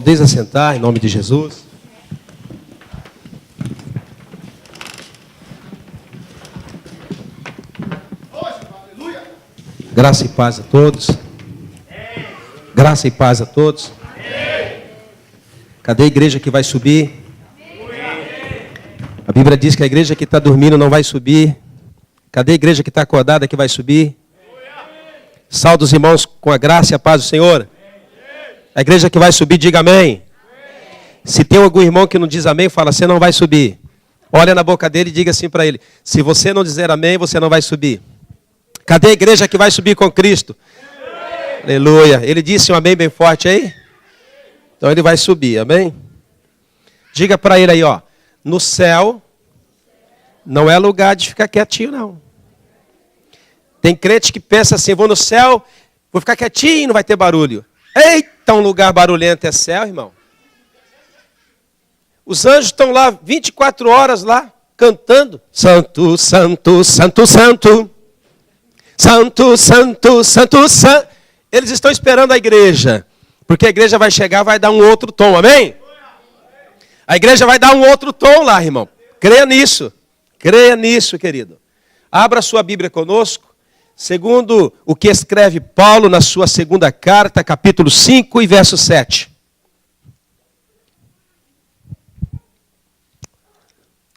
Podeis assentar em nome de Jesus. Graça e paz a todos. Graça e paz a todos. Cadê a igreja que vai subir? A Bíblia diz que a igreja que está dormindo não vai subir. Cadê a igreja que está acordada que vai subir? Saúde os irmãos com a graça e a paz do Senhor. A igreja que vai subir, diga amém. Se tem algum irmão que não diz amém, fala, você não vai subir. Olha na boca dele e diga assim para ele, se você não dizer amém, você não vai subir. Cadê a igreja que vai subir com Cristo? Aleluia. Ele disse um amém bem forte aí? Então ele vai subir, amém? Diga para ele aí, ó. No céu, não é lugar de ficar quietinho, não. Tem crente que pensa assim, vou no céu, vou ficar quietinho, não vai ter barulho. Eita, um lugar barulhento é céu, irmão. Os anjos estão lá 24 horas lá, cantando. Santo, santo, santo, santo. Santo, santo, santo, santo. Eles estão esperando a igreja. Porque a igreja vai chegar, vai dar um outro tom, amém? A igreja vai dar um outro tom lá, irmão. Creia nisso. Creia nisso, querido. Abra sua Bíblia conosco. Segundo o que escreve Paulo na sua segunda carta, capítulo 5 e verso 7.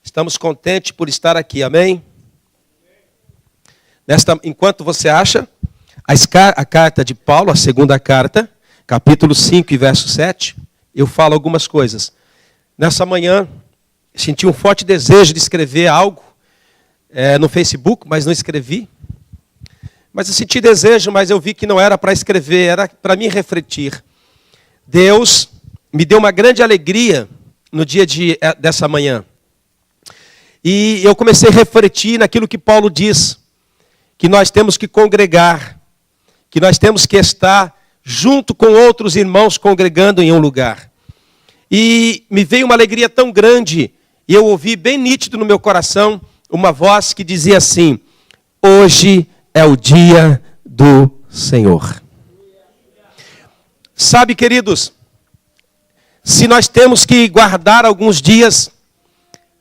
Estamos contentes por estar aqui, amém? Enquanto você acha, a carta de Paulo, a segunda carta, capítulo 5 e verso 7, eu falo algumas coisas. Nessa manhã, senti um forte desejo de escrever algo no Facebook, mas não escrevi. Mas eu senti desejo, mas eu vi que não era para escrever, era para me refletir. Deus me deu uma grande alegria no dia dessa manhã. E eu comecei a refletir naquilo que Paulo diz, que nós temos que congregar, que nós temos que estar junto com outros irmãos congregando em um lugar. E me veio uma alegria tão grande, e eu ouvi bem nítido no meu coração uma voz que dizia assim, hoje é o dia do Senhor. Sabe, queridos, se nós temos que guardar alguns dias,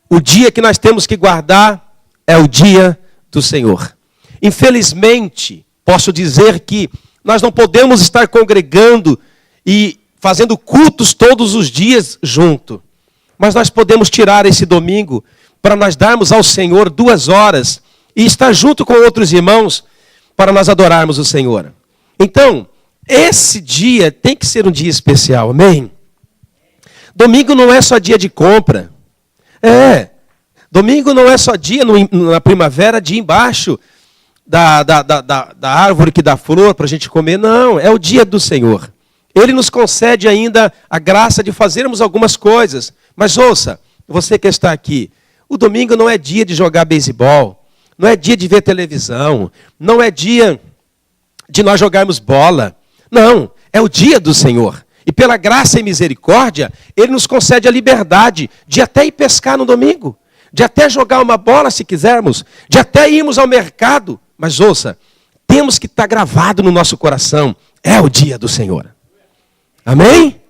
o dia que nós temos que guardar é o dia do Senhor. Infelizmente, posso dizer que nós não podemos estar congregando e fazendo cultos todos os dias junto. Mas nós podemos tirar esse domingo para nós darmos ao Senhor 2 horas e estar junto com outros irmãos para nós adorarmos o Senhor. Então, esse dia tem que ser um dia especial, amém? Domingo não é só dia de compra. Domingo não é só dia na primavera de ir embaixo da árvore que dá flor para a gente comer. Não, é o dia do Senhor. Ele nos concede ainda a graça de fazermos algumas coisas. Mas ouça, você que está aqui, o domingo não é dia de jogar beisebol, não é dia de ver televisão, não é dia de nós jogarmos bola. Não, é o dia do Senhor. E pela graça e misericórdia, Ele nos concede a liberdade de até ir pescar no domingo, de até jogar uma bola se quisermos, de até irmos ao mercado. Mas ouça, temos que estar gravado no nosso coração, é o dia do Senhor. Amém?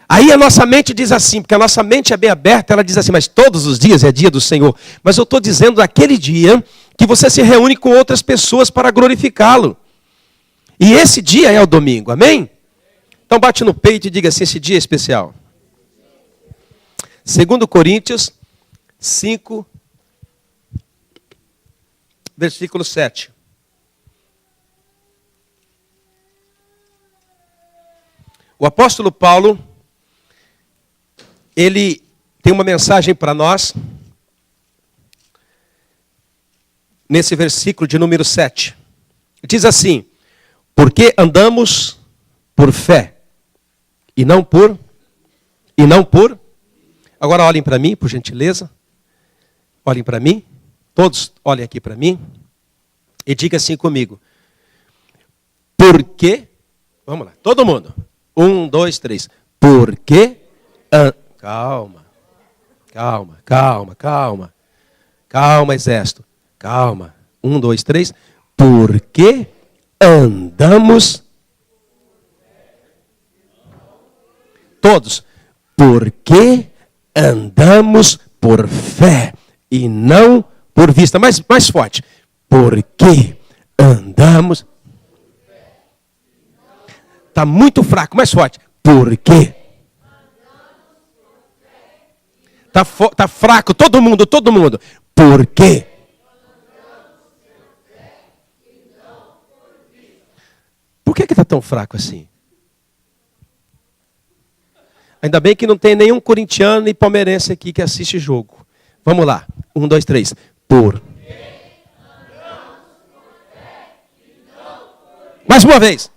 Aí a nossa mente diz assim, porque a nossa mente é bem aberta, ela diz assim, mas todos os dias é dia do Senhor. Mas eu estou dizendo daquele dia que você se reúne com outras pessoas para glorificá-lo. E esse dia é o domingo, amém? Então bate no peito e diga assim, esse dia é especial. 2 Coríntios 5, versículo 7. O apóstolo Paulo, ele tem uma mensagem para nós, nesse versículo de número 7. Diz assim, porque andamos por fé, e não por... Agora olhem para mim, por gentileza. Olhem para mim. Todos olhem aqui para mim. E diga assim comigo. Porque... Vamos lá, todo mundo. 1, 2, 3. Porque... Calma. Calma, exército. Calma. 1, 2, 3. Porque andamos Todos. Porque andamos por fé e não por vista. Mais forte. Porque andamos. Está muito fraco, mais forte. Porque. Está fraco, todo mundo. Porque. Por que está tão fraco assim? Ainda bem que não tem nenhum corintiano e palmeirense aqui que assiste jogo. Vamos lá. 1, 2, 3. Mais uma vez.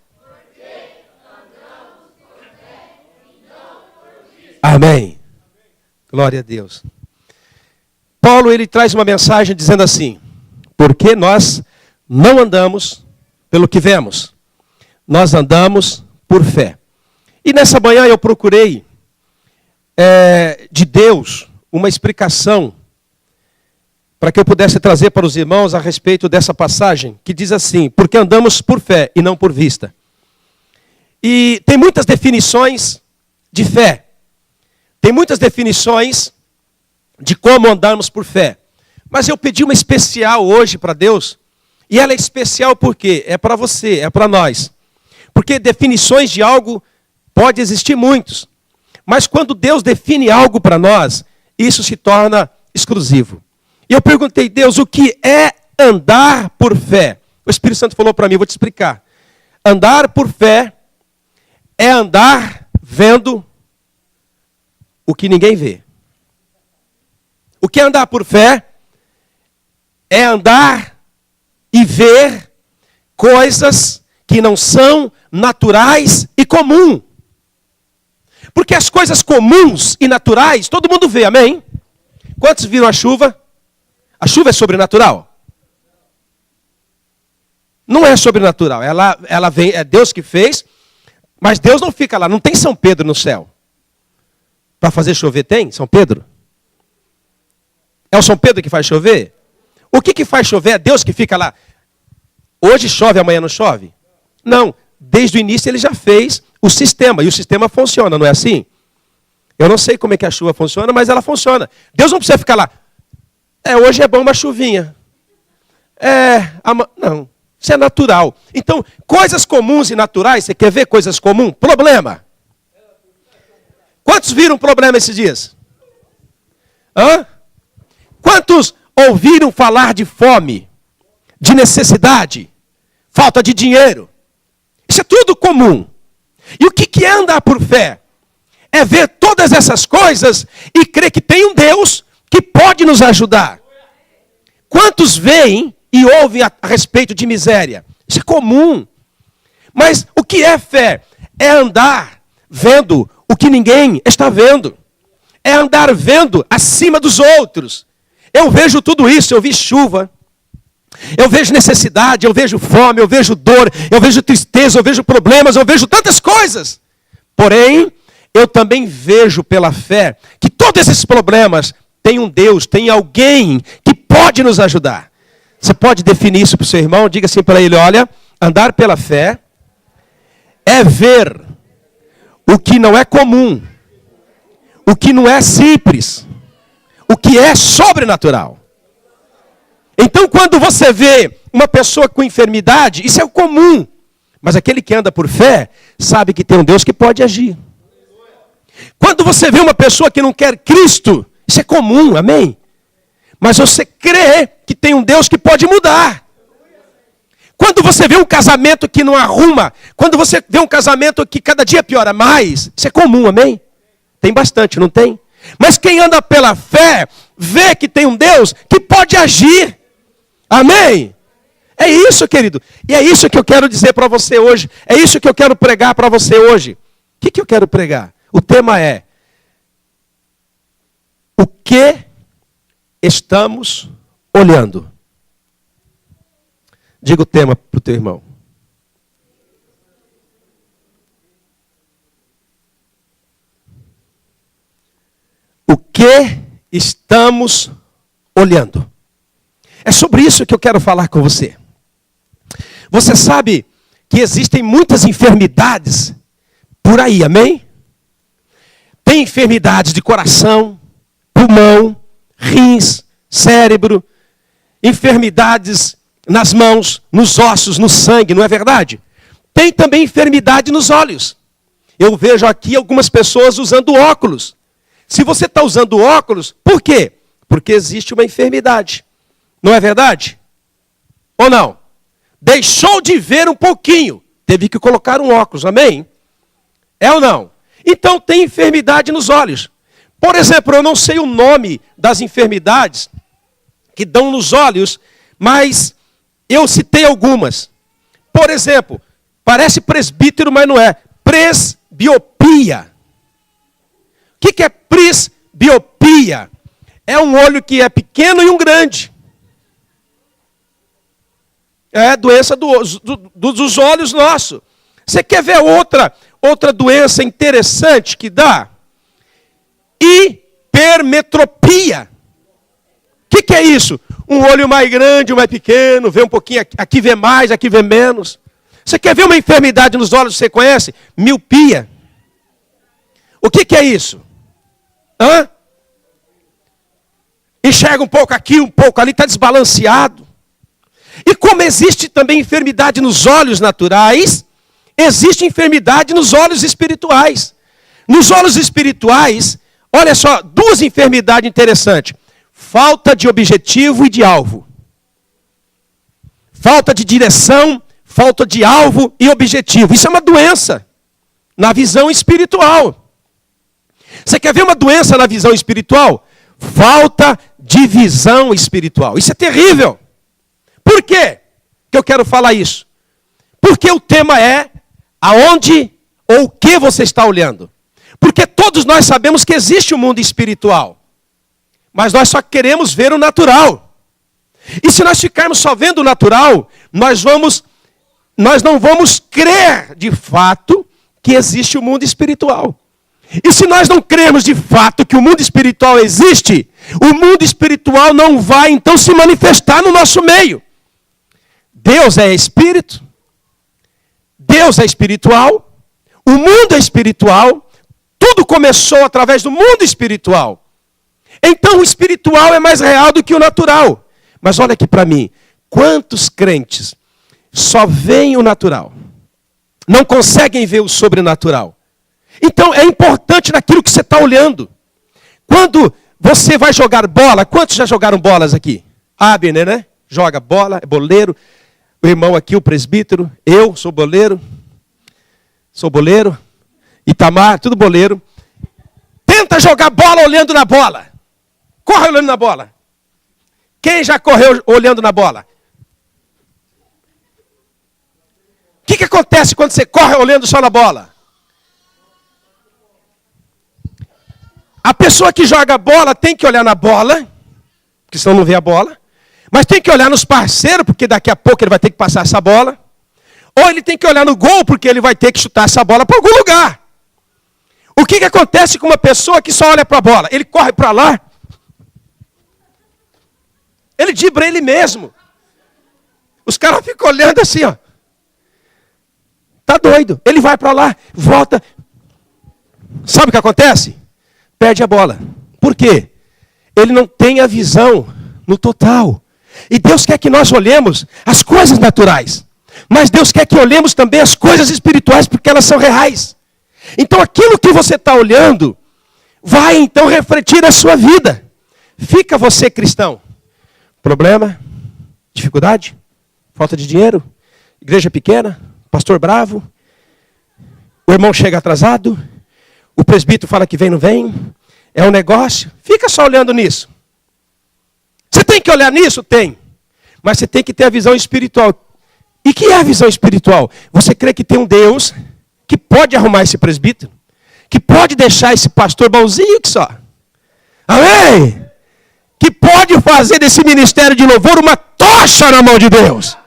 Amém. Glória a Deus. Paulo, ele traz uma mensagem dizendo assim: porque nós não andamos pelo que vemos, nós andamos por fé. E nessa manhã eu procurei de Deus uma explicação para que eu pudesse trazer para os irmãos a respeito dessa passagem, que diz assim: porque andamos por fé e não por vista. E tem muitas definições de fé. Tem muitas definições de como andarmos por fé. Mas eu pedi uma especial hoje para Deus. E ela é especial porque é para você, é para nós. Porque definições de algo pode existir muitos. Mas quando Deus define algo para nós, isso se torna exclusivo. E eu perguntei: Deus, o que é andar por fé? O Espírito Santo falou para mim, vou te explicar. Andar por fé é andar vendo o que ninguém vê. O que é andar por fé é andar e ver coisas que não são naturais e comum. Porque as coisas comuns e naturais, todo mundo vê, amém? Quantos viram a chuva? A chuva é sobrenatural? Não é sobrenatural, ela vem, é Deus que fez, mas Deus não fica lá, não tem São Pedro no céu. Para fazer chover tem São Pedro? É o São Pedro que faz chover? O que faz chover é Deus que fica lá. Hoje chove, amanhã não chove? Não, desde o início ele já fez o sistema, e o sistema funciona, não é assim? Eu não sei como é que a chuva funciona, mas ela funciona. Deus não precisa ficar lá. Hoje é bom uma chuvinha. Não, isso é natural. Então, coisas comuns e naturais, você quer ver coisas comuns? Problema. Quantos viram problema esses dias? Quantos ouviram falar de fome, de necessidade, falta de dinheiro? Isso é tudo comum. E o que é andar por fé? É ver todas essas coisas e crer que tem um Deus que pode nos ajudar. Quantos veem e ouvem a respeito de miséria? Isso é comum. Mas o que é fé? É andar vendo o que ninguém está vendo. É andar vendo acima dos outros. Eu vejo tudo isso, eu vi chuva, eu vejo necessidade, eu vejo fome, eu vejo dor, eu vejo tristeza, eu vejo problemas, eu vejo tantas coisas. Porém, eu também vejo pela fé que todos esses problemas têm um Deus, tem alguém que pode nos ajudar. Você pode definir isso para o seu irmão? Diga assim para ele: olha, andar pela fé é ver o que não é comum, o que não é simples, o que é sobrenatural. Então, quando você vê uma pessoa com enfermidade, isso é o comum. Mas aquele que anda por fé, sabe que tem um Deus que pode agir. Quando você vê uma pessoa que não quer Cristo, isso é comum, amém? Mas você crê que tem um Deus que pode mudar. Quando você vê um casamento que não arruma, quando você vê um casamento que cada dia piora mais, isso é comum, amém? Tem bastante, não tem? Mas quem anda pela fé, vê que tem um Deus que pode agir. Amém? É isso, querido. E é isso que eu quero dizer para você hoje. É isso que eu quero pregar para você hoje. O que eu quero pregar? O tema é: o que estamos olhando? Diga o tema para o teu irmão. O que estamos olhando? É sobre isso que eu quero falar com você. Você sabe que existem muitas enfermidades por aí, amém? tem enfermidades de coração, pulmão, rins, cérebro, enfermidades nas mãos, nos ossos, no sangue, não é verdade? Tem também enfermidade nos olhos. Eu vejo aqui algumas pessoas usando óculos. Se você está usando óculos, por quê? Porque existe uma enfermidade. Não é verdade? Ou não? Deixou de ver um pouquinho, teve que colocar um óculos, amém? É ou não? Então tem enfermidade nos olhos. Por exemplo, eu não sei o nome das enfermidades que dão nos olhos, mas eu citei algumas. Por exemplo, parece presbítero, mas não é. Presbiopia. O que é presbiopia? É um olho que é pequeno e um grande. É doença dos olhos nossos. Você quer ver outra doença interessante que dá? Hipermetropia. O que é isso? Um olho mais grande, um mais pequeno, vê um pouquinho, aqui vê mais, aqui vê menos. Você quer ver uma enfermidade nos olhos que você conhece? Miopia. O que é isso? Hã? Enxerga um pouco aqui, um pouco ali, está desbalanceado. E como existe também enfermidade nos olhos naturais, existe enfermidade nos olhos espirituais. Nos olhos espirituais, olha só, duas enfermidades interessantes. Falta de objetivo e de alvo. Falta de direção, falta de alvo e objetivo. Isso é uma doença na visão espiritual. Você quer ver uma doença na visão espiritual? Falta de visão espiritual. Isso é terrível. Por quê que eu quero falar isso? Porque o tema é aonde ou o que você está olhando. Porque todos nós sabemos que existe um mundo espiritual. Mas nós só queremos ver o natural. E se nós ficarmos só vendo o natural, nós não vamos crer de fato que existe o mundo espiritual. E se nós não crermos de fato que o mundo espiritual existe, o mundo espiritual não vai então se manifestar no nosso meio. Deus é espírito, Deus é espiritual, o mundo é espiritual, tudo começou através do mundo espiritual. Então o espiritual é mais real do que o natural. Mas olha aqui para mim, quantos crentes só veem o natural, não conseguem ver o sobrenatural? Então é importante naquilo que você está olhando. Quando você vai jogar bola, quantos já jogaram bolas aqui? Abner, né? Joga bola, é boleiro. O irmão aqui, o presbítero, eu sou boleiro. Itamar, tudo boleiro. Tenta jogar bola olhando na bola. Corre olhando na bola. Quem já correu olhando na bola? O que acontece quando você corre olhando só na bola? A pessoa que joga bola tem que olhar na bola, porque senão não vê a bola. Mas tem que olhar nos parceiros, porque daqui a pouco ele vai ter que passar essa bola. Ou ele tem que olhar no gol, porque ele vai ter que chutar essa bola para algum lugar. O que acontece com uma pessoa que só olha para a bola? Ele corre para lá. Ele dibra ele mesmo. Os caras ficam olhando assim, ó. Tá doido. Ele vai para lá, volta. Sabe o que acontece? Perde a bola. Por quê? Ele não tem a visão no total. E Deus quer que nós olhemos as coisas naturais. Mas Deus quer que olhemos também as coisas espirituais, porque elas são reais. Então aquilo que você está olhando, vai então refletir a sua vida. Fica você cristão. Problema? Dificuldade? Falta de dinheiro? Igreja pequena? Pastor bravo? O irmão chega atrasado? O presbítero fala que vem, não vem? É um negócio? Fica só olhando nisso. Você tem que olhar nisso? Tem. Mas você tem que ter a visão espiritual. E que é a visão espiritual? Você crê que tem um Deus que pode arrumar esse presbítero? Que pode deixar esse pastor bonzinho que só? Amém? Que pode fazer desse ministério de louvor uma tocha na mão de Deus.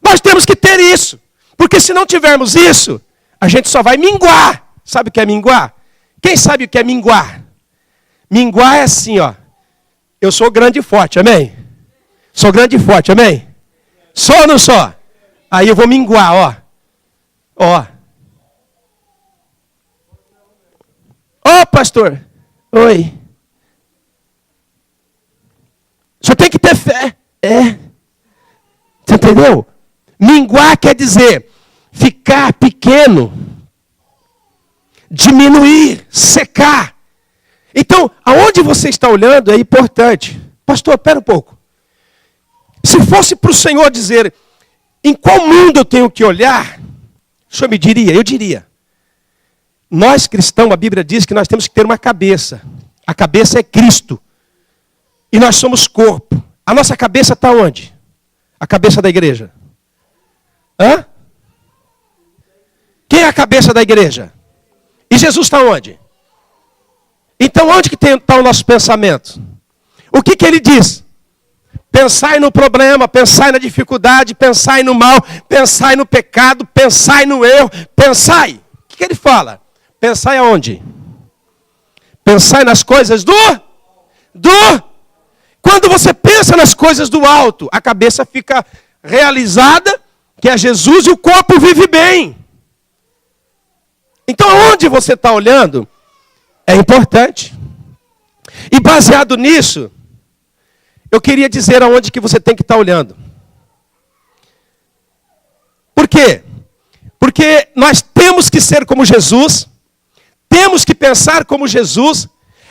Nós temos que ter isso. Porque se não tivermos isso, a gente só vai minguar. Sabe o que é minguar? Quem sabe o que é minguar? Minguar é assim, ó. Eu sou grande e forte, amém? Sou grande e forte, amém? Sou ou não sou? Aí eu vou minguar, ó. Ó. Ó, pastor. Oi. Só tem que ter fé. Você entendeu? Minguar quer dizer ficar pequeno, diminuir, secar. Então, aonde você está olhando é importante. Pastor, espera um pouco. Se fosse para o Senhor dizer em qual mundo eu tenho que olhar, o Senhor me diria? Eu diria. Nós cristãos, a Bíblia diz que nós temos que ter uma cabeça. A cabeça é Cristo. E nós somos corpo. A nossa cabeça está onde? A cabeça da igreja. Hã? Quem é a cabeça da igreja? E Jesus está onde? Então onde que está o nosso pensamento? O que ele diz? Pensai no problema, pensai na dificuldade, pensai no mal, pensai no pecado, pensai no erro, pensai. O que ele fala? Pensai aonde? Pensai nas coisas do... Quando você pensa nas coisas do alto, a cabeça fica realizada, que é Jesus, e o corpo vive bem. Então, aonde você está olhando é importante. E baseado nisso, eu queria dizer aonde que você tem que estar olhando. Por quê? Porque nós temos que ser como Jesus, temos que pensar como Jesus,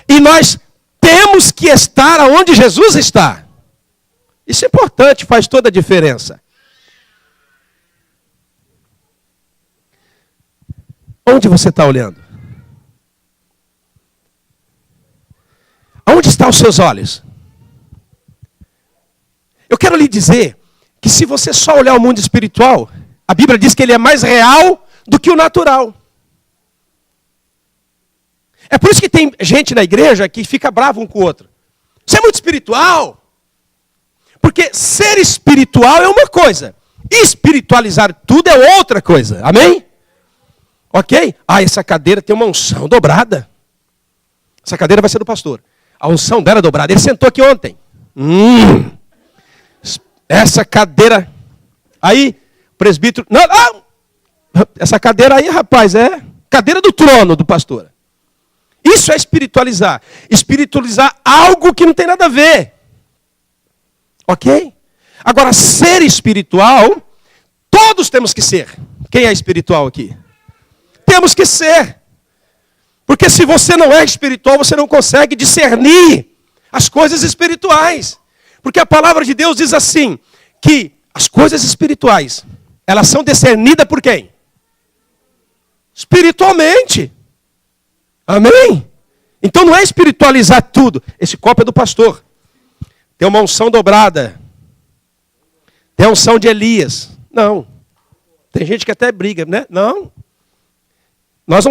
e nós temos que estar aonde Jesus está. Isso é importante, faz toda a diferença. Onde você está olhando? Onde estão os seus olhos? Eu quero lhe dizer que se você só olhar o mundo espiritual, a Bíblia diz que ele é mais real do que o natural. É por isso que tem gente na igreja que fica bravo um com o outro. Você é muito espiritual. Porque ser espiritual é uma coisa. Espiritualizar tudo é outra coisa. Amém? Ok? Essa cadeira tem uma unção dobrada. Essa cadeira vai ser do pastor. A unção dela é dobrada. Ele sentou aqui ontem. Essa cadeira. Aí, presbítero. Não. Essa cadeira aí, rapaz, é cadeira do trono do pastor. Isso é espiritualizar. Espiritualizar algo que não tem nada a ver. Ok? Agora, ser espiritual, todos temos que ser. Quem é espiritual aqui? Temos que ser. Porque se você não é espiritual, você não consegue discernir as coisas espirituais. Porque a palavra de Deus diz assim, que as coisas espirituais, elas são discernidas por quem? Espiritualmente. Amém? Então não é espiritualizar tudo. Esse copo é do pastor. Tem uma unção dobrada. Tem a unção de Elias. Não. Tem gente que até briga, né? Não. Nós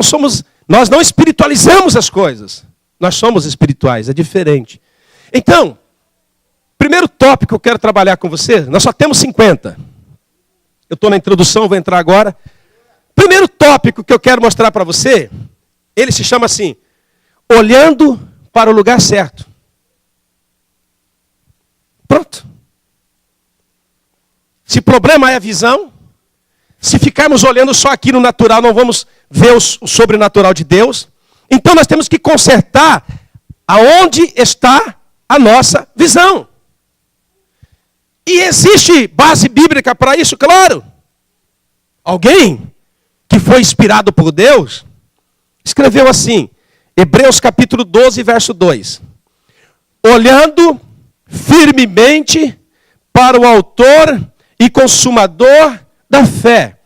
não espiritualizamos as coisas. Nós somos espirituais, é diferente. Então, primeiro tópico que eu quero trabalhar com você, nós só temos 50. Eu estou na introdução, vou entrar agora. Primeiro tópico que eu quero mostrar para você, ele se chama assim, olhando para o lugar certo. Pronto. Se o problema é a visão, se ficarmos olhando só aqui no natural, não vamos ver o sobrenatural de Deus. Então nós temos que consertar aonde está a nossa visão. E existe base bíblica para isso, claro. Alguém que foi inspirado por Deus, escreveu assim, Hebreus capítulo 12, verso 2. Olhando firmemente para o autor e consumador da fé,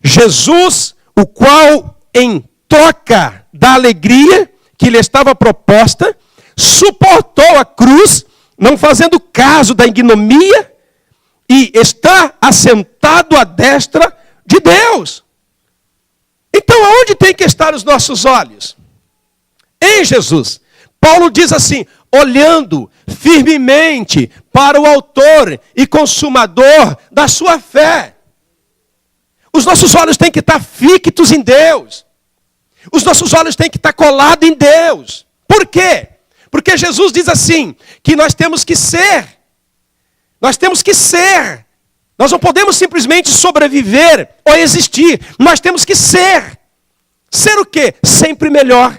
Jesus, o qual em troca da alegria que lhe estava proposta, suportou a cruz, não fazendo caso da ignomia, e está assentado à destra de Deus. Então, aonde tem que estar os nossos olhos? Em Jesus. Paulo diz assim, olhando firmemente para o autor e consumador da sua fé. Os nossos olhos têm que estar fictos em Deus. Os nossos olhos têm que estar colados em Deus. Por quê? Porque Jesus diz assim, que nós temos que ser. Nós temos que ser. Nós não podemos simplesmente sobreviver ou existir. Nós temos que ser. Ser o quê? Sempre melhor.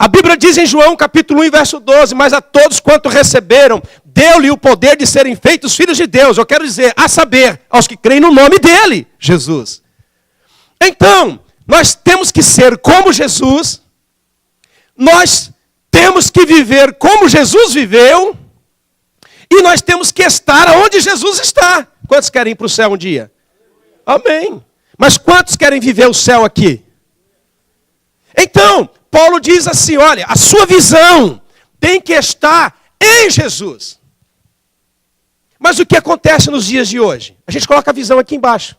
A Bíblia diz em João capítulo 1, verso 12, mas a todos quanto receberam, deu-lhe o poder de serem feitos filhos de Deus. Eu quero dizer, a saber, aos que creem no nome dele, Jesus. Então, nós temos que ser como Jesus, nós temos que viver como Jesus viveu, e nós temos que estar onde Jesus está. Quantos querem ir para o céu um dia? Amém. Mas quantos querem viver o céu aqui? Então, Paulo diz assim, olha, a sua visão tem que estar em Jesus. Mas o que acontece nos dias de hoje? A gente coloca a visão aqui embaixo.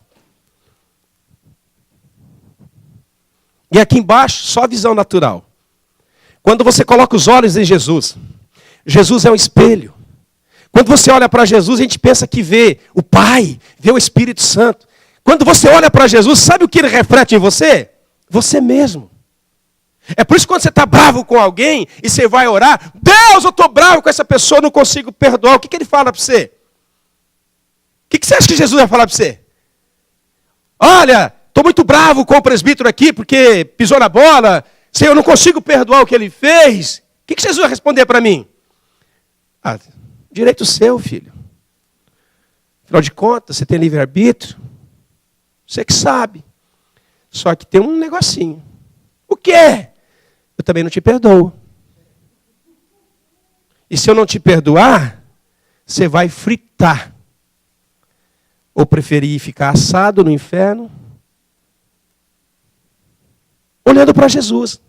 E aqui embaixo, só a visão natural. Quando você coloca os olhos em Jesus, Jesus é um espelho. Quando você olha para Jesus, a gente pensa que vê o Pai, vê o Espírito Santo. Quando você olha para Jesus, sabe o que ele reflete em você? Você mesmo. É por isso que quando você está bravo com alguém e você vai orar, Deus, eu estou bravo com essa pessoa, não consigo perdoar. O que ele fala para você? O que você acha que Jesus vai falar para você? Olha, estou muito bravo com o presbítero aqui porque pisou na bola. Senhor, eu não consigo perdoar o que ele fez. O que Jesus vai responder para mim? Ah, direito seu, filho. Afinal de contas, você tem livre-arbítrio. Você que sabe. Só que tem um negocinho. O que é? Eu também não te perdoo. E se eu não te perdoar, você vai fritar. Ou preferir ficar assado no inferno, olhando para Jesus.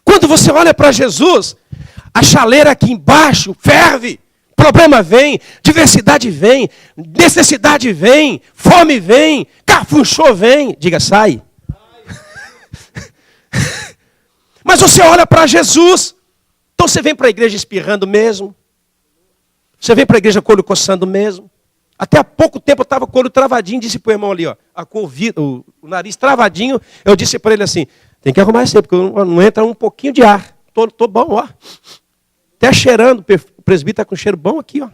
Quando você olha para Jesus, a chaleira aqui embaixo ferve. Problema vem, diversidade vem, necessidade vem, fome vem, cafunchô vem. Diga, sai. Mas você olha para Jesus. Então você vem para a igreja espirrando mesmo. Você vem para a igreja com o olho coçando mesmo. Até há pouco tempo eu estava com o olho travadinho, disse para o irmão ali, ó, o nariz travadinho. Eu disse para ele assim, tem que arrumar isso aí, porque não entra um pouquinho de ar. Tô bom, ó. Até cheirando, o presbítero está com cheiro bom aqui, ó.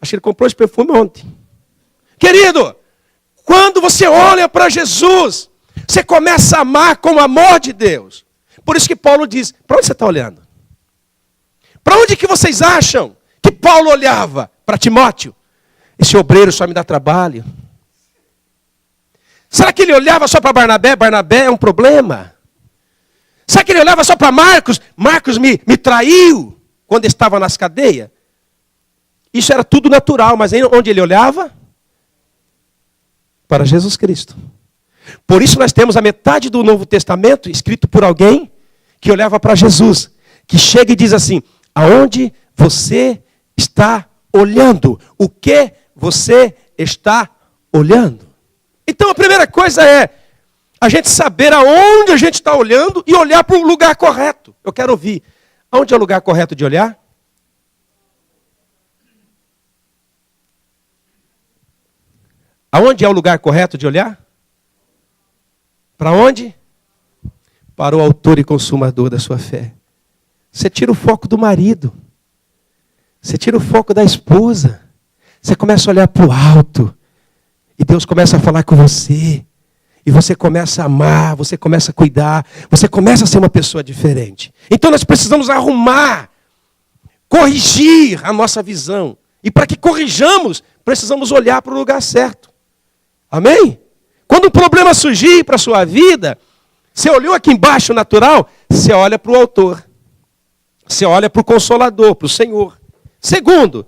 Acho que ele comprou esse perfume ontem. Querido, quando você olha para Jesus, você começa a amar com o amor de Deus. Por isso que Paulo diz, para onde você está olhando? Para onde que vocês acham que Paulo olhava? Para Timóteo? Esse obreiro só me dá trabalho. Será que ele olhava só para Barnabé? Barnabé é um problema. Será que ele olhava só para Marcos? Marcos me traiu quando estava nas cadeias. Isso era tudo natural, mas onde ele olhava? Para Jesus Cristo. Por isso nós temos a metade do Novo Testamento escrito por alguém que olhava para Jesus. Que chega e diz assim, aonde você está olhando? O que você está olhando? Então a primeira coisa é a gente saber aonde a gente está olhando e olhar para o lugar correto. Eu quero ouvir. Aonde é o lugar correto de olhar? Aonde é o lugar correto de olhar? Para onde? Para o autor e consumador da sua fé. Você tira o foco do marido. Você tira o foco da esposa. Você começa a olhar para o alto. E Deus começa a falar com você. E você começa a amar, você começa a cuidar. Você começa a ser uma pessoa diferente. Então nós precisamos arrumar, corrigir a nossa visão. E para que corrijamos, precisamos olhar para o lugar certo. Amém? Quando um problema surgir para a sua vida, você olhou aqui embaixo, natural, você olha para o autor. Você olha para o Consolador, para o Senhor. Segundo,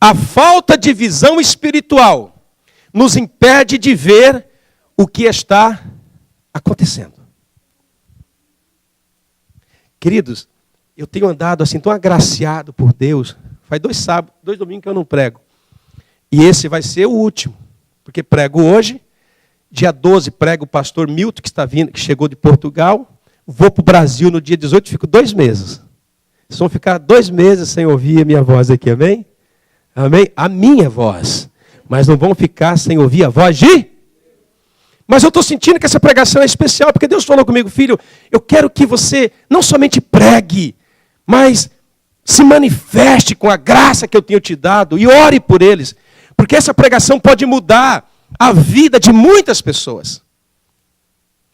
a falta de visão espiritual nos impede de ver o que está acontecendo. Queridos, eu tenho andado assim tão agraciado por Deus. Faz 2 domingos que eu não prego. E esse vai ser o último. Porque prego hoje, dia 12 prego o pastor Milton, que está vindo, que chegou de Portugal. Vou para o Brasil no dia 18, fico 2 meses. Vocês vão ficar 2 meses sem ouvir a minha voz aqui, amém? Amém? A minha voz. Mas não vão ficar sem ouvir a voz de... Mas eu estou sentindo que essa pregação é especial, porque Deus falou comigo, filho, eu quero que você não somente pregue, mas se manifeste com a graça que eu tenho te dado e ore por eles. Porque essa pregação pode mudar a vida de muitas pessoas.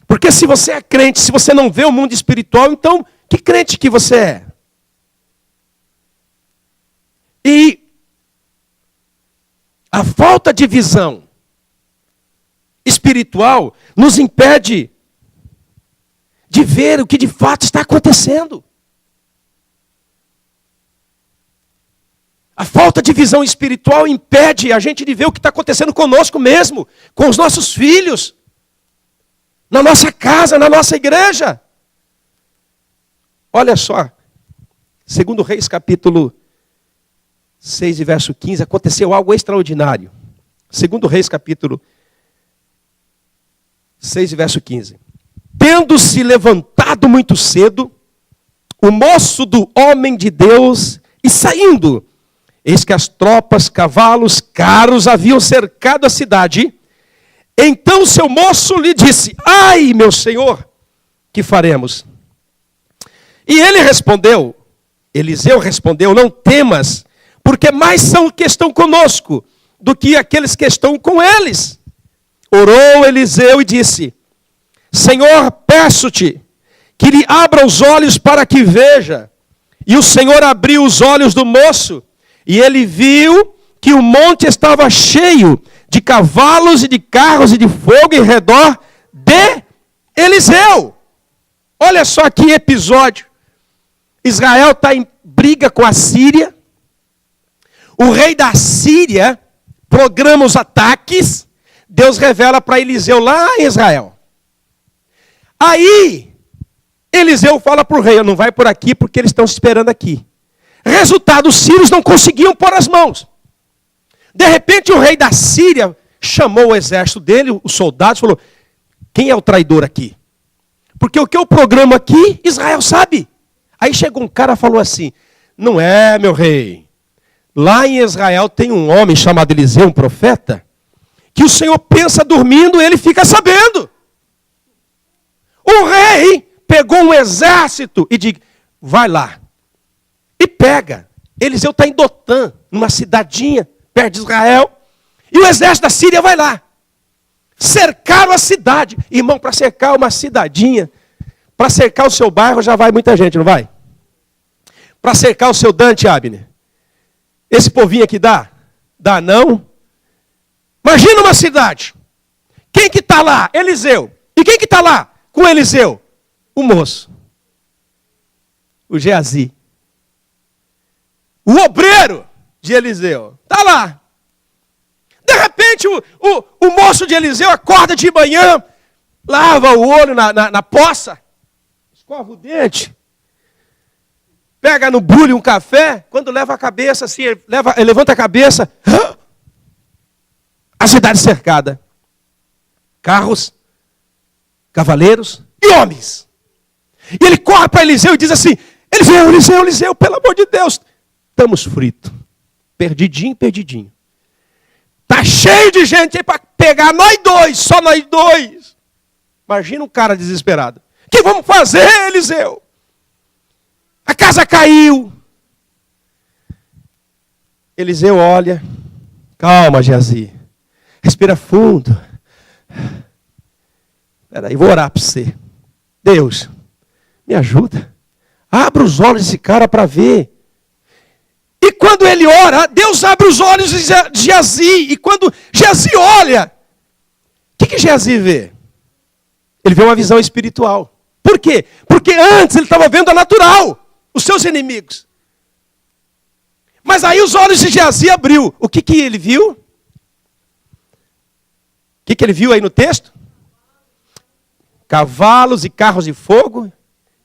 Porque se você é crente, se você não vê o mundo espiritual, então que crente que você é? E a falta de visão espiritual nos impede de ver o que de fato está acontecendo. A falta de visão espiritual impede a gente de ver o que está acontecendo conosco mesmo, com os nossos filhos, na nossa casa, na nossa igreja. Olha só, 2 Reis capítulo 6 e verso 15, aconteceu algo extraordinário. 2 Reis capítulo 6 e verso 15. Tendo-se levantado muito cedo, o moço do homem de Deus, e saindo, eis que as tropas, cavalos, carros haviam cercado a cidade. Então seu moço lhe disse: ai, meu senhor, que faremos? E ele respondeu, Eliseu respondeu: não temas, porque mais são que estão conosco do que aqueles que estão com eles. Orou Eliseu e disse: Senhor, peço-te que lhe abra os olhos para que veja. E o Senhor abriu os olhos do moço, e ele viu que o monte estava cheio de cavalos e de carros e de fogo em redor de Eliseu. Olha só que episódio. Israel está em briga com a Síria. O rei da Síria programa os ataques. Deus revela para Eliseu lá em Israel. Aí, Eliseu fala para o rei: não vai por aqui porque eles estão se esperando aqui. Resultado, os sírios não conseguiam pôr as mãos. De repente, o rei da Síria chamou o exército dele, os soldados, falou: quem é o traidor aqui? Porque o que eu programo aqui, Israel sabe. Aí chegou um cara e falou assim: não é, meu rei. Lá em Israel tem um homem chamado Eliseu, um profeta, que o Senhor pensa dormindo e ele fica sabendo. O rei pegou um exército e disse: vai lá. E pega. Eliseu está em Dotã, numa cidadinha perto de Israel. E o exército da Síria vai lá. Cercaram a cidade. Irmão, para cercar uma cidadinha, para cercar o seu bairro já vai muita gente, não vai? Para cercar o seu Dante, Abner. Esse povinho aqui dá? Dá não? Imagina uma cidade. Quem que está lá? Eliseu. E quem que está lá com Eliseu? O moço. O Geazi. O obreiro de Eliseu. Está lá. De repente o moço de Eliseu acorda de manhã, lava o olho na poça, escova o dente, pega no bule um café, quando leva a cabeça assim, ele levanta a cabeça, a cidade cercada. Carros, cavaleiros e homens. E ele corre para Eliseu e diz assim: Eliseu, pelo amor de Deus, estamos fritos. Perdidinho. Está cheio de gente aí para pegar nós dois, só nós dois. Imagina um cara desesperado. O que vamos fazer, Eliseu? A casa caiu. Eliseu olha. Calma, Geazi. Respira fundo. Espera aí, vou orar para você. Deus, me ajuda. Abra os olhos desse cara para ver. E quando ele ora, Deus abre os olhos de Geazi. E quando Geazi olha, o que Geazi vê? Ele vê uma visão espiritual. Por quê? Porque antes ele estava vendo a natural, os seus inimigos. Mas aí os olhos de Geazi abriu. O que ele viu? O que ele viu aí no texto? Cavalos e carros de fogo.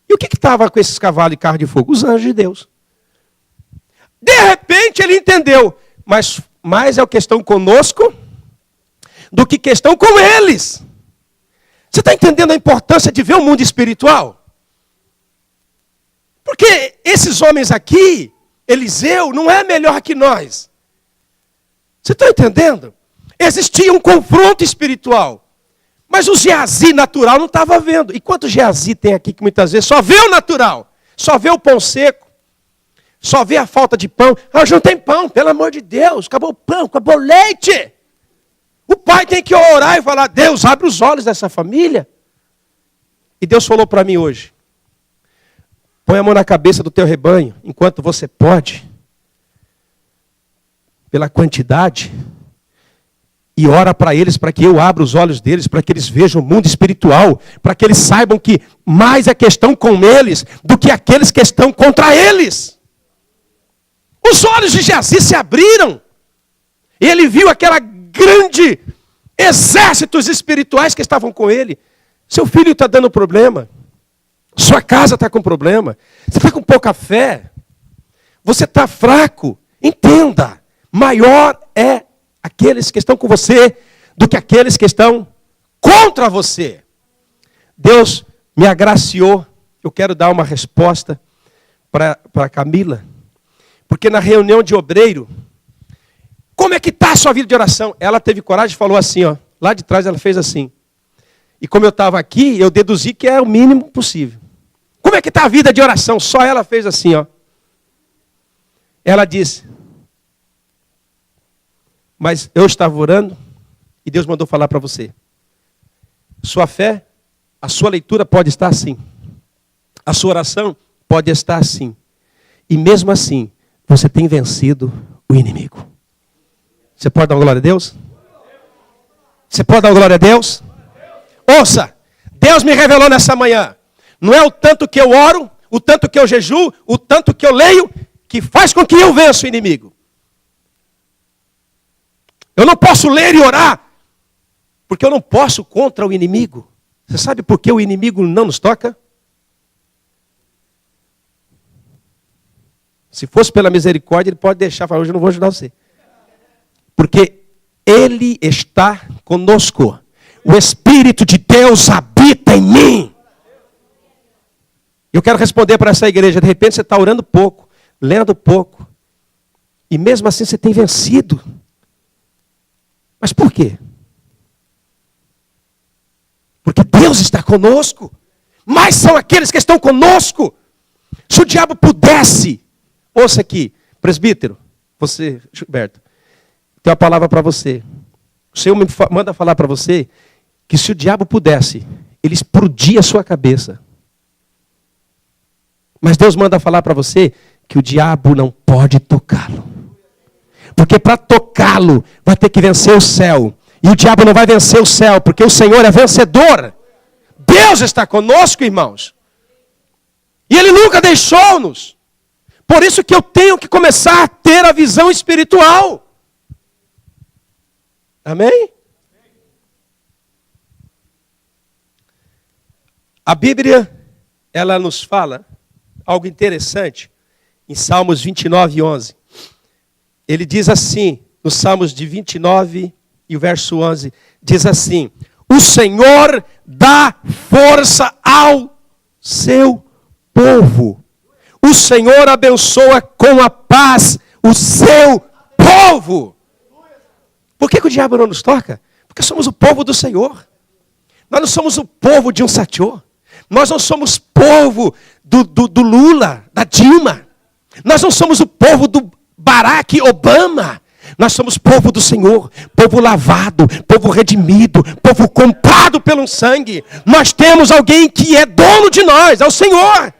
E o que estava com esses cavalos e carros de fogo? Os anjos de Deus. De repente ele entendeu, mas mais é uma questão conosco do que questão com eles. Você está entendendo a importância de ver o mundo espiritual? Porque esses homens aqui, Eliseu, não é melhor que nós. Você está entendendo? Existia um confronto espiritual. Mas o Geazi natural não estava vendo. E quanto Geazi tem aqui que muitas vezes só vê o natural, só vê o pão seco, só vê a falta de pão. Hoje não tem pão, pelo amor de Deus. Acabou o pão, acabou o leite. O pai tem que orar e falar: Deus, abre os olhos dessa família. E Deus falou para mim hoje, põe a mão na cabeça do teu rebanho, enquanto você pode, pela quantidade, e ora para eles, para que eu abra os olhos deles, para que eles vejam o mundo espiritual, para que eles saibam que mais é questão com eles do que aqueles que estão contra eles. Os olhos de Geazi se abriram. E ele viu aquela grande exércitos espirituais que estavam com ele. Seu filho está dando problema. Sua casa está com problema. Você está com pouca fé. Você está fraco. Entenda. Maior é aqueles que estão com você do que aqueles que estão contra você. Deus me agraciou. Eu quero dar uma resposta para Camila. Porque na reunião de obreiro, como é que está a sua vida de oração? Ela teve coragem e falou assim, ó. Lá de trás ela fez assim. E como eu estava aqui, eu deduzi que é o mínimo possível. Como é que está a vida de oração? Só ela fez assim, ó. Ela disse, mas eu estava orando e Deus mandou falar para você. Sua fé, a sua leitura pode estar assim. A sua oração pode estar assim. E mesmo assim, você tem vencido o inimigo. Você pode dar uma glória a Deus? Você pode dar uma glória a Deus? Ouça, Deus me revelou nessa manhã. Não é o tanto que eu oro, o tanto que eu jejuo, o tanto que eu leio, que faz com que eu vença o inimigo. Eu não posso ler e orar, porque eu não posso contra o inimigo. Você sabe por que o inimigo não nos toca? Se fosse pela misericórdia, ele pode deixar, falar, hoje eu não vou ajudar você. Porque ele está conosco. O Espírito de Deus habita em mim. Eu quero responder para essa igreja. De repente você está orando pouco, lendo pouco. E mesmo assim você tem vencido. Mas por quê? Porque Deus está conosco. Mas são aqueles que estão conosco. Se o diabo pudesse. Ouça aqui, presbítero. Você, Gilberto. Tem uma palavra para você. O Senhor me manda falar para você que se o diabo pudesse, ele explodia a sua cabeça. Mas Deus manda falar para você que o diabo não pode tocá-lo. Porque para tocá-lo, vai ter que vencer o céu. E o diabo não vai vencer o céu, porque o Senhor é vencedor. Deus está conosco, irmãos. E Ele nunca deixou-nos. Por isso que eu tenho que começar a ter a visão espiritual. Amém? A Bíblia, ela nos fala algo interessante em Salmos 29, 11. Ele diz assim, nos Salmos de 29 e o verso 11, diz assim, o Senhor dá força ao seu povo. O Senhor abençoa com a paz o seu povo. Por que o diabo não nos toca? Porque somos o povo do Senhor. Nós não somos o povo de um satiô. Nós não somos povo do Lula, da Dilma. Nós não somos o povo do Barack Obama. Nós somos povo do Senhor, povo lavado, povo redimido, povo comprado pelo sangue. Nós temos alguém que é dono de nós, é o Senhor.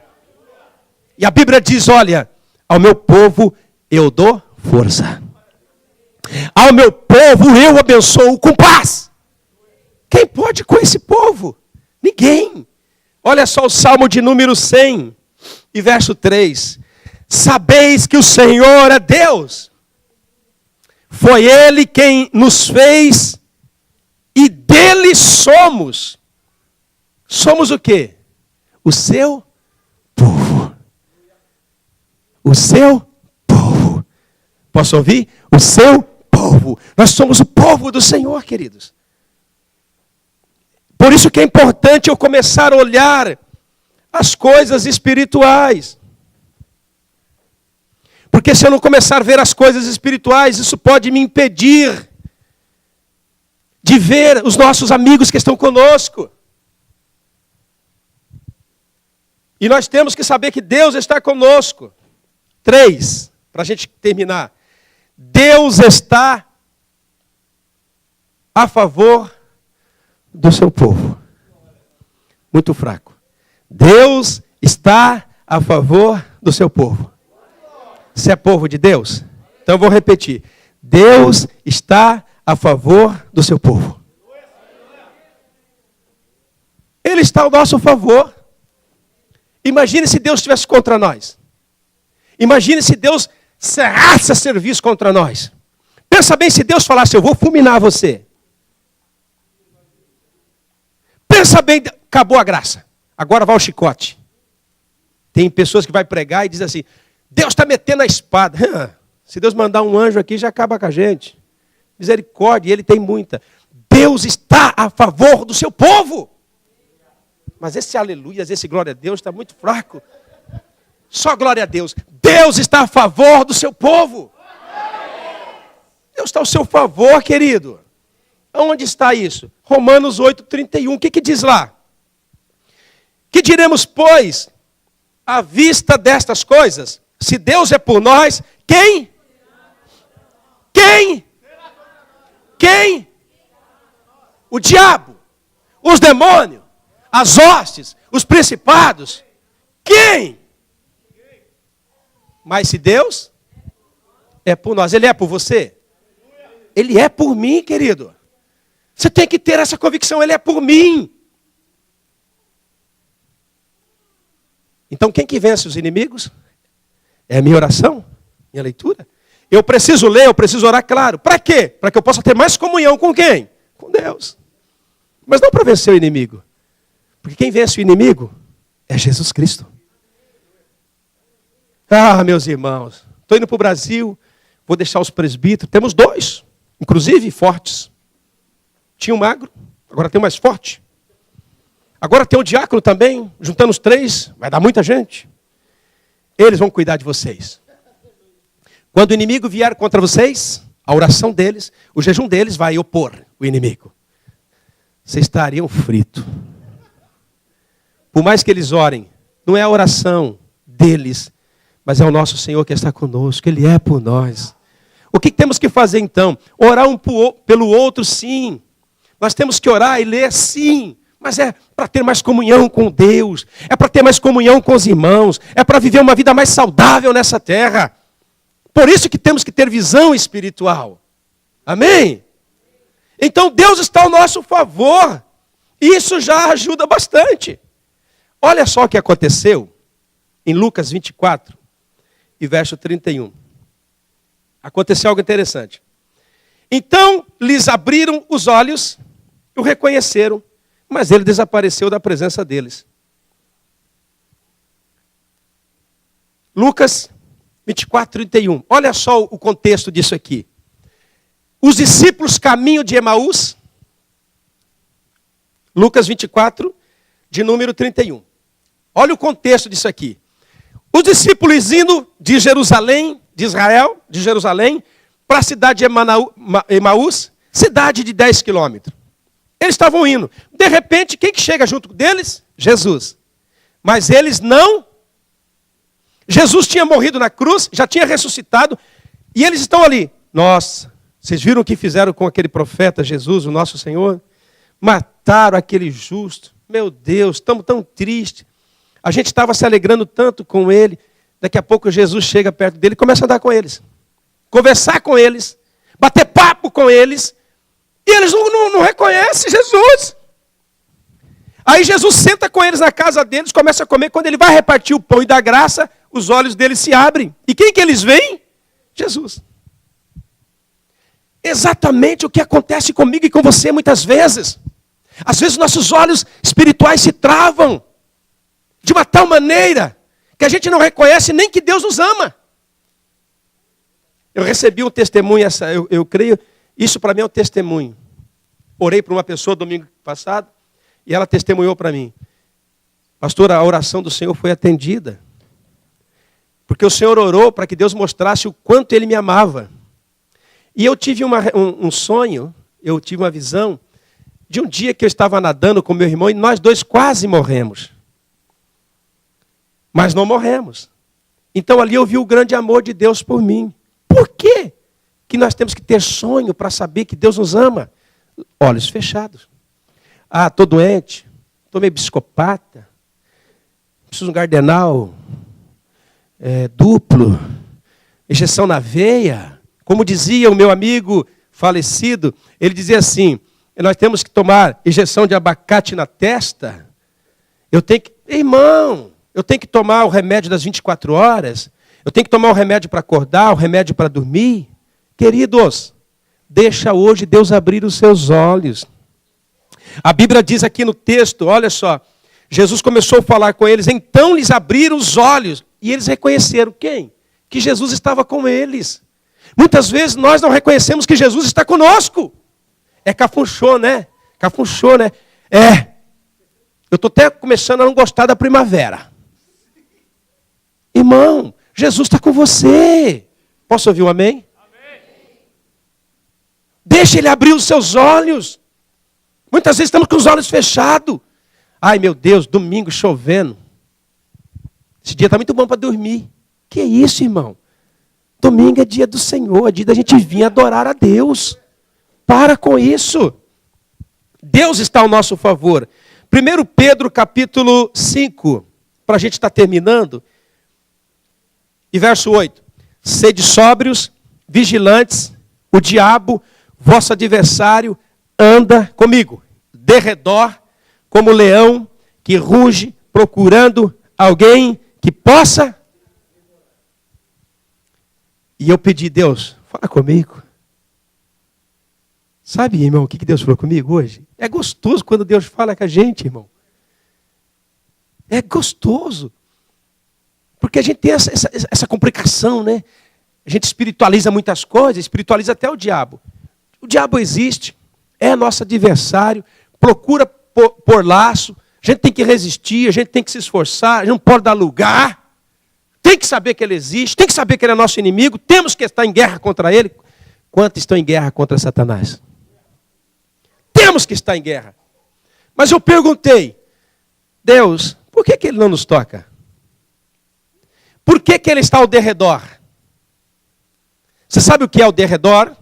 E a Bíblia diz, olha, ao meu povo eu dou força. Ao meu povo eu abençoo com paz. Quem pode com esse povo? Ninguém. Olha só o Salmo de número 100 e verso 3. Sabeis que o Senhor é Deus. Foi Ele quem nos fez e dele somos. Somos o quê? O seu povo. O seu povo. Posso ouvir? O seu povo. Nós somos o povo do Senhor, queridos. Por isso que é importante eu começar a olhar as coisas espirituais. Porque se eu não começar a ver as coisas espirituais, isso pode me impedir de ver os nossos amigos que estão conosco. E nós temos que saber que Deus está conosco. 3, para a gente terminar. Deus está a favor do seu povo. Muito fraco. Deus está a favor do seu povo. Você é povo de Deus? Então eu vou repetir. Deus está a favor do seu povo. Ele está ao nosso favor. Imagine se Deus estivesse contra nós. Imagine se Deus cerrasse a serviço contra nós. Pensa bem se Deus falasse, eu vou fulminar você. Pensa bem, acabou a graça. Agora vai o chicote. Tem pessoas que vai pregar e dizem assim, Deus está metendo a espada. Se Deus mandar um anjo aqui, já acaba com a gente. Misericórdia, ele tem muita. Deus está a favor do seu povo. Mas esse aleluia, esse glória a Deus está muito fraco. Só glória a Deus. Deus está a favor do seu povo. Deus está ao seu favor, querido. Onde está isso? Romanos 8:31. O que diz lá? Que diremos, pois, à vista destas coisas? Se Deus é por nós, quem? Quem? Quem? O diabo, os demônios, as hostes, os principados. Quem? Mas se Deus é por nós, Ele é por você? Ele é por mim, querido. Você tem que ter essa convicção, Ele é por mim. Então quem que vence os inimigos? É a minha oração, minha leitura. Eu preciso ler, eu preciso orar, claro. Para quê? Para que eu possa ter mais comunhão com quem? Com Deus. Mas não para vencer o inimigo. Porque quem vence o inimigo é Jesus Cristo. Ah, meus irmãos, estou indo para o Brasil, vou deixar os presbíteros. Temos 2, inclusive fortes. Tinha um magro, agora tem um mais forte. Agora tem o diácono também, juntando os 3, vai dar muita gente. Eles vão cuidar de vocês. Quando o inimigo vier contra vocês, a oração deles, o jejum deles vai opor o inimigo. Vocês estariam fritos. Por mais que eles orem, não é a oração deles, mas é o nosso Senhor que está conosco, Ele é por nós. O que temos que fazer então? Orar um pelo outro, sim. Nós temos que orar e ler, sim. Mas é para ter mais comunhão com Deus. É para ter mais comunhão com os irmãos. É para viver uma vida mais saudável nessa terra. Por isso que temos que ter visão espiritual. Amém? Então Deus está ao nosso favor. Isso já ajuda bastante. Olha só o que aconteceu em Lucas 24 e verso 31. Aconteceu algo interessante. Então lhes abriram os olhos e o reconheceram. Mas ele desapareceu da presença deles. Lucas 24:31. Olha só o contexto disso aqui. Os discípulos caminham de Emaús. Lucas 24, de número 31. Olha o contexto disso aqui. Os discípulos indo de Jerusalém, de Israel, de Jerusalém, para a cidade de Emaús, cidade de 10 quilômetros. Eles estavam indo. De repente, quem que chega junto deles? Jesus. Mas eles não. Jesus tinha morrido na cruz, já tinha ressuscitado, e eles estão ali. Nossa, vocês viram o que fizeram com aquele profeta Jesus, o nosso Senhor? Mataram aquele justo. Meu Deus, estamos tão tristes. A gente estava se alegrando tanto com ele. Daqui a pouco Jesus chega perto dele e começa a andar com eles. Conversar com eles. Bater papo com eles. E eles não reconhecem Jesus. Aí Jesus senta com eles na casa deles, começa a comer. Quando ele vai repartir o pão e dar graça, os olhos deles se abrem. E quem que eles veem? Jesus. Exatamente o que acontece comigo e com você muitas vezes. Às vezes nossos olhos espirituais se travam de uma tal maneira que a gente não reconhece nem que Deus nos ama. Eu recebi um testemunho, eu creio, isso para mim é um testemunho. Orei para uma pessoa domingo passado e ela testemunhou para mim. Pastor, a oração do Senhor foi atendida. Porque o Senhor orou para que Deus mostrasse o quanto Ele me amava. E eu tive um sonho, eu tive uma visão de um dia que eu estava nadando com meu irmão e nós 2 quase morremos. Mas não morremos. Então ali eu vi o grande amor de Deus por mim. Por quê que nós temos que ter sonho para saber que Deus nos ama? Olhos fechados. Ah, estou doente, estou meio psicopata. preciso de um cardenal duplo, injeção na veia. Como dizia o meu amigo falecido, ele dizia assim, nós temos que tomar injeção de abacate na testa. Irmão, eu tenho que tomar o remédio das 24 horas, eu tenho que tomar o remédio para acordar, o remédio para dormir. Queridos, deixa hoje Deus abrir os seus olhos. A Bíblia diz aqui no texto, olha só, Jesus começou a falar com eles, então lhes abriram os olhos, e eles reconheceram quem? Que Jesus estava com eles. Muitas vezes nós não reconhecemos que Jesus está conosco. É cafunchô, né? Cafunchô, né? Eu estou até começando a não gostar da primavera. Irmão, Jesus está com você. Posso ouvir um amém? Amém. Deixa Ele abrir os seus olhos. Muitas vezes estamos com os olhos fechados. Ai, meu Deus, domingo chovendo. Esse dia está muito bom para dormir. Que isso, irmão? Domingo é dia do Senhor, é dia da gente vir adorar a Deus. Para com isso. Deus está ao nosso favor. 1 Pedro capítulo 5, para a gente estar terminando. E verso 8. Sede sóbrios, vigilantes, o diabo, vosso adversário, anda comigo, derredor, como leão que ruge, procurando alguém que possa. E eu pedi, Deus, fala comigo. Sabe, irmão, o que Deus falou comigo hoje? É gostoso quando Deus fala com a gente, irmão. É gostoso. Porque a gente tem essa complicação, né? A gente espiritualiza muitas coisas, espiritualiza até o diabo. O diabo existe, é nosso adversário, procura por laço, a gente tem que resistir, a gente tem que se esforçar, a gente não pode dar lugar. Tem que saber que ele existe, tem que saber que ele é nosso inimigo, temos que estar em guerra contra ele. Quantos estão em guerra contra Satanás? Temos que estar em guerra. Mas eu perguntei, Deus, por que ele não nos toca? Por que ele está ao derredor? Você sabe o que é o derredor?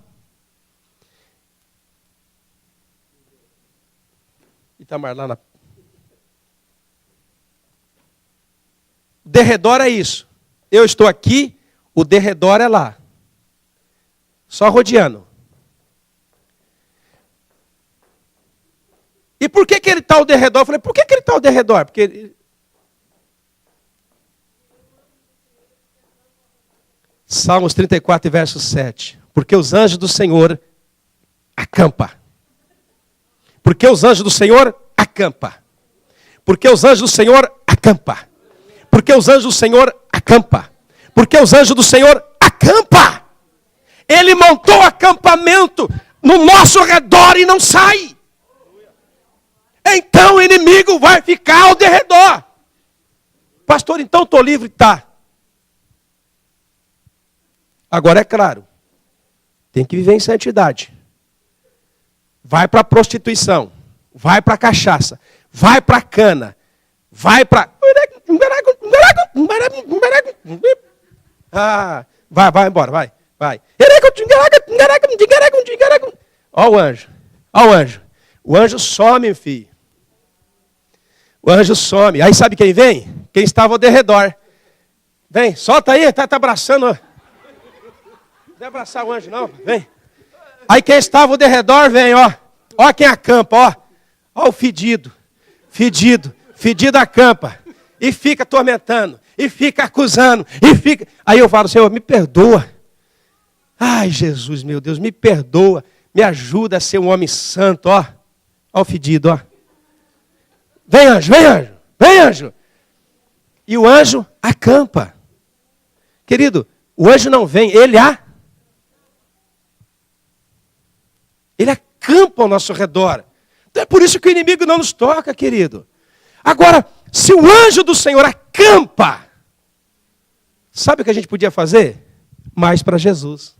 Itamar, lá na... O derredor é isso. Eu estou aqui, o derredor é lá. Só rodeando. E por que ele está ao derredor? Eu falei, por que ele está ao derredor? Porque... Salmos 34, verso 7. Porque os anjos do Senhor acampa. Porque os anjos do Senhor acampa. Porque os anjos do Senhor acampa. Porque os anjos do Senhor acampa. Porque os anjos do Senhor acampa. Ele montou acampamento no nosso redor e não sai. Então o inimigo vai ficar ao derredor. Pastor, então estou livre? Tá. Agora é claro, tem que viver em santidade. Vai para a prostituição, vai para a cachaça, vai para a cana, vai para... vai embora, vai. Ó o anjo, ó o anjo. O anjo some, filho. O anjo some. Aí sabe quem vem? Quem estava ao derredor. Vem, solta aí, tá abraçando. Não vai abraçar o anjo não, vem. Aí quem estava ao derredor vem, ó. Ó quem acampa, ó. Ó o fedido. Fedido acampa. E fica atormentando. E fica acusando. E fica... Aí eu falo, Senhor, me perdoa. Ai, Jesus, meu Deus, me perdoa. Me ajuda a ser um homem santo, ó. Ó o fedido, ó. Vem anjo, vem anjo, vem anjo. E o anjo acampa. Querido, o anjo não vem, ele acampa ao nosso redor. Então é por isso que o inimigo não nos toca, querido. Agora, se o anjo do Senhor acampa, sabe o que a gente podia fazer? Mais para Jesus.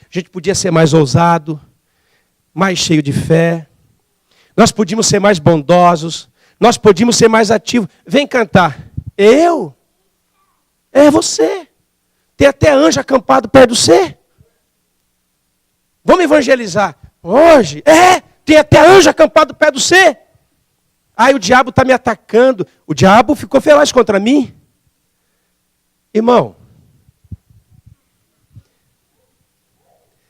A gente podia ser mais ousado, mais cheio de fé. Nós podíamos ser mais bondosos. Nós podíamos ser mais ativos. Vem cantar. Eu? É você. Tem até anjo acampado perto de você. Vamos evangelizar. Hoje? Tem até anjo acampado perto de você. Ai, o diabo está me atacando. O diabo ficou feroz contra mim. Irmão,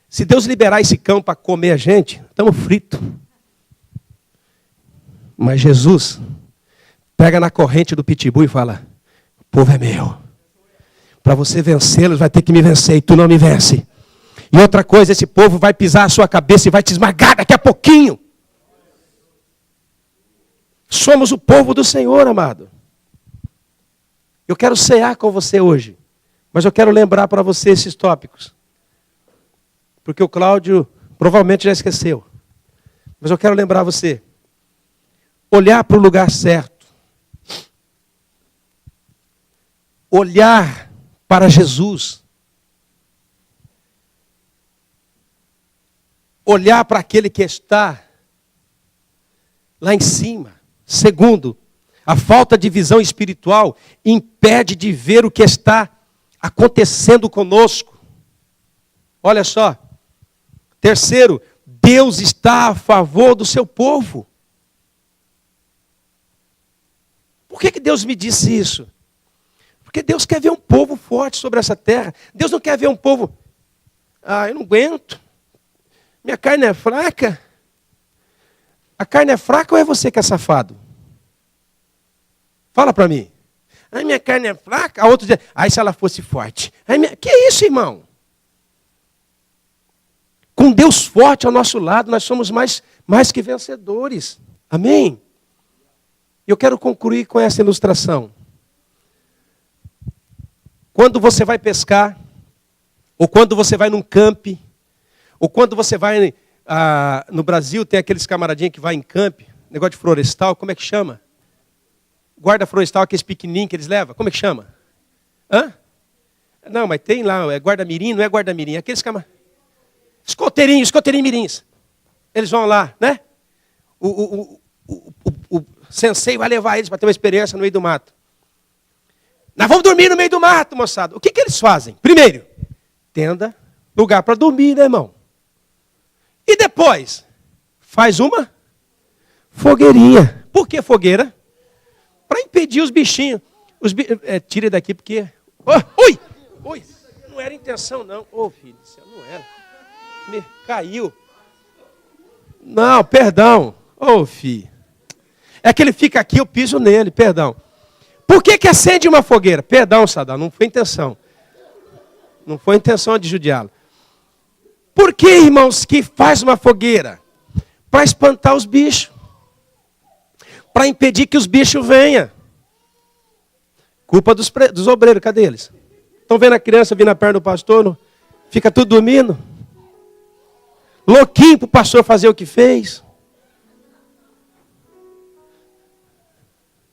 se Deus liberar esse cão para comer a gente, estamos fritos. Mas Jesus pega na corrente do pitbull e fala, o povo é meu. Para você vencê-los, vai ter que me vencer e tu não me vence. E outra coisa, esse povo vai pisar a sua cabeça e vai te esmagar daqui a pouquinho. Somos o povo do Senhor, amado. Eu quero cear com você hoje. Mas eu quero lembrar para você esses tópicos. Porque o Cláudio provavelmente já esqueceu. Mas eu quero lembrar você. Olhar para o lugar certo. Olhar para Jesus. Olhar para aquele que está lá em cima. Segundo, a falta de visão espiritual impede de ver o que está acontecendo conosco. Olha só. Terceiro, Deus está a favor do seu povo. Por que Deus me disse isso? Porque Deus quer ver um povo forte sobre essa terra. Deus não quer ver um povo, eu não aguento. Minha carne é fraca. A carne é fraca ou é você que é safado? Fala para mim. Minha carne é fraca. A outra diz, se ela fosse forte. Que é isso, irmão? Com Deus forte ao nosso lado, nós somos mais que vencedores. Amém? Eu quero concluir com essa ilustração. Quando você vai pescar, ou quando você vai num camping, ou quando você vai... no Brasil tem aqueles camaradinhos que vai em camp, negócio de florestal, como é que chama? Guarda florestal, aqueles pequenininhos que eles levam, como é que chama? Não, mas tem lá, é guarda-mirim, não é guarda-mirim, aqueles camaradinhos. Escoteirinho mirins. Eles vão lá, né? O sensei vai levar eles para ter uma experiência no meio do mato. Nós vamos dormir no meio do mato, moçada. O que eles fazem? Primeiro, tenda, lugar para dormir, né, irmão? E depois, faz uma fogueirinha. Por que fogueira? Para impedir os bichinhos. Tira daqui porque... Ui! Não era intenção, não. Filho do céu, não era. Caiu. Não, perdão. Filho. É que ele fica aqui, eu piso nele, perdão. Por que acende uma fogueira? Perdão, Sadal, não foi intenção. Não foi intenção de judiá-lo. Por que, irmãos, que faz uma fogueira? Para espantar os bichos. Para impedir que os bichos venham. Culpa dos obreiros, cadê eles? Estão vendo a criança vir na perna do pastor? Fica tudo dormindo? Louquinho para o pastor fazer o que fez?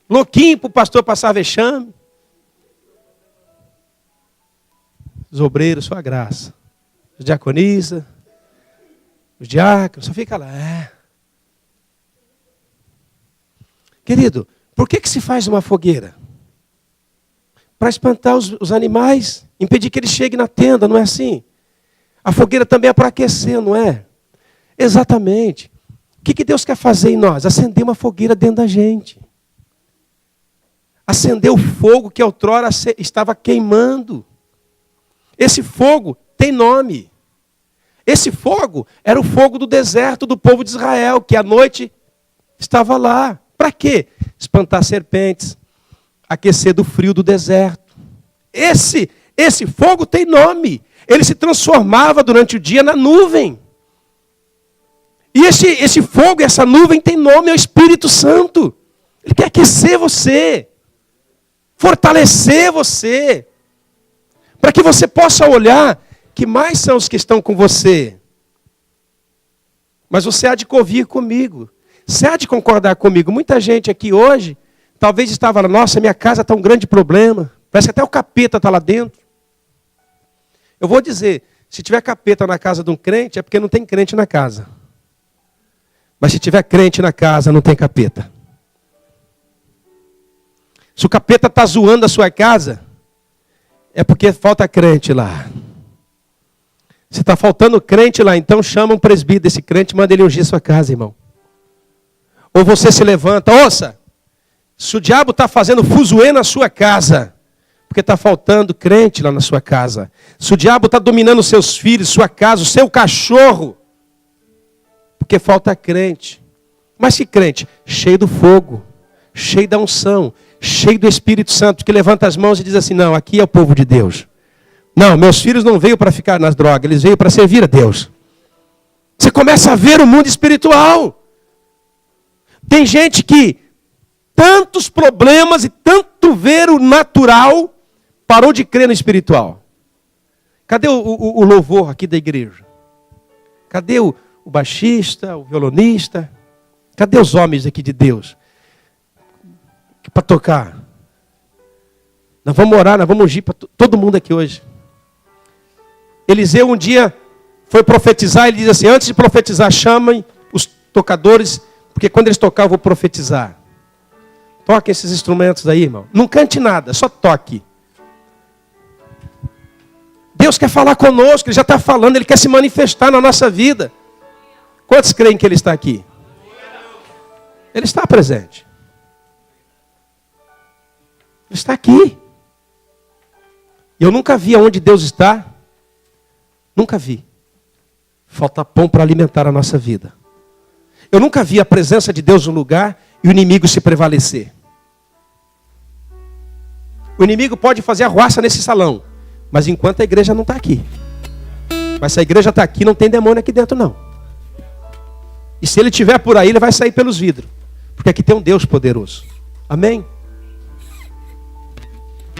Louquinho para o pastor passar vexame? Os obreiros, sua graça. Os diaconistas, os diáconos, só fica lá. Querido, por que se faz uma fogueira? Para espantar os animais, impedir que eles cheguem na tenda, não é assim? A fogueira também é para aquecer, não é? Exatamente. O que Deus quer fazer em nós? Acender uma fogueira dentro da gente. Acender o fogo que outrora estava queimando. Esse fogo tem nome. Esse fogo era o fogo do deserto do povo de Israel, que à noite estava lá. Para quê? Espantar serpentes, aquecer do frio do deserto. Esse fogo tem nome. Ele se transformava durante o dia na nuvem. E esse fogo, essa nuvem tem nome, é o Espírito Santo. Ele quer aquecer você, fortalecer você, para que você possa olhar que mais são os que estão com você. Mas você há de convir comigo. Você há de concordar comigo. Muita gente aqui hoje, talvez estava lá, nossa, minha casa está um grande problema. Parece que até o capeta está lá dentro. Eu vou dizer, se tiver capeta na casa de um crente, é porque não tem crente na casa. Mas se tiver crente na casa, não tem capeta. Se o capeta está zoando a sua casa, é porque falta crente lá. Se está faltando crente lá, então chama um presbítero desse crente e manda ele ungir sua casa, irmão. Ou você se levanta, ouça, se o diabo está fazendo fuzuê na sua casa, porque está faltando crente lá na sua casa. Se o diabo está dominando seus filhos, sua casa, o seu cachorro, porque falta crente. Mas que crente? Cheio do fogo, cheio da unção, cheio do Espírito Santo, que levanta as mãos e diz assim, não, aqui é o povo de Deus. Não, meus filhos não veio para ficar nas drogas, eles veio para servir a Deus. Você começa a ver o mundo espiritual. Tem gente que tantos problemas e tanto ver o natural, parou de crer no espiritual. Cadê o louvor aqui da igreja? Cadê o baixista, o violonista? Cadê os homens aqui de Deus? Para tocar. Nós vamos orar, nós vamos ungir para todo mundo aqui hoje. Eliseu um dia foi profetizar, ele diz assim, antes de profetizar, chamem os tocadores, porque quando eles tocar eu vou profetizar. Toque esses instrumentos aí, irmão. Não cante nada, só toque. Deus quer falar conosco, Ele já está falando, Ele quer se manifestar na nossa vida. Quantos creem que Ele está aqui? Ele está presente. Ele está aqui. E eu nunca vi aonde Deus está. Nunca vi. Falta pão para alimentar a nossa vida. Eu nunca vi a presença de Deus no lugar e o inimigo se prevalecer. O inimigo pode fazer arruaça nesse salão, mas enquanto a igreja não está aqui. Mas se a igreja está aqui, não tem demônio aqui dentro não. E se ele estiver por aí, ele vai sair pelos vidros. Porque aqui tem um Deus poderoso. Amém?